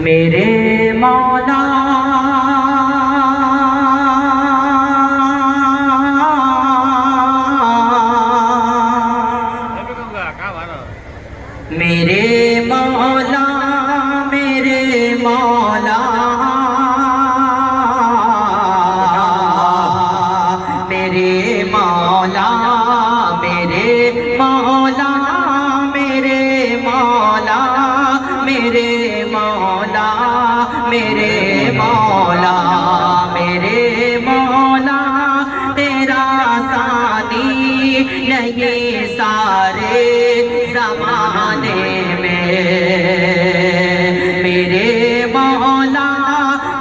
میرے مولا میرے مولا میرے مولا میرے مولا میرے مولا میرے مولا میرے مولا میرے مولا میرے مولا تیرا ثانی نہیں سارے زمانے میں میرے مولا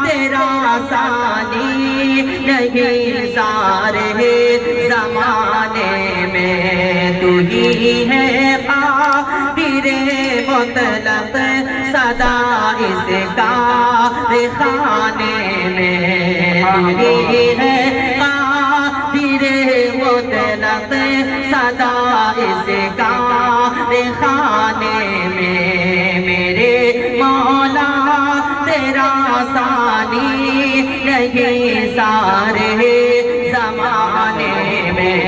تیرا ثانی نہیں سارے زمانے میں تو ہی ہے قادر مطلق صدا اس کارخانے میں تو ہی ہے قادر مطلق صدا اس کارخانے میں میرے مولا تیرا ثانی نہیں سارے زمانے میں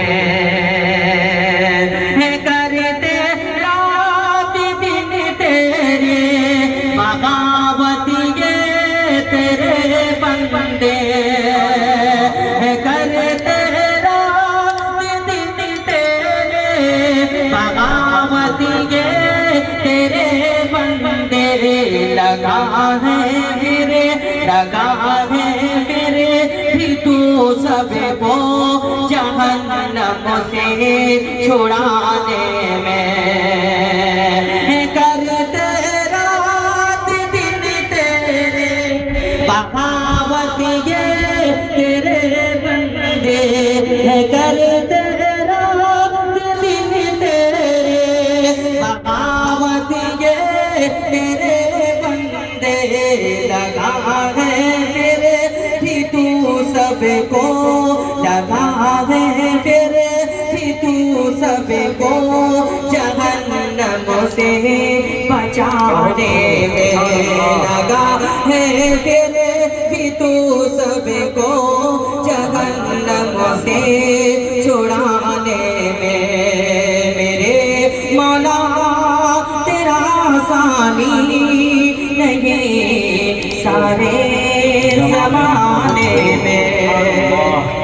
کرتے رات دن تیرے بغاوت یہ تیرے بندے کرتے رات دن تیرے بغاوت یہ تیرے بندے لگا ہے پھر بھی تو سب کو جہنم سے چھڑانے میں کرتے رات دن تیرے بغاوت یہ تیرے بندے کرتے رات دن تیرے بغاوت یہ تیرے بندے لگا ہے پھر بھی تو سب کو لگا ہے پھر بھی تو سب کو جہنم سے بچانے میں لگا ہے پھر بھی تو سب کو جہنم سے چھڑانے میں میرے مولا تیرا ثانی نہیں سارے زمانے میں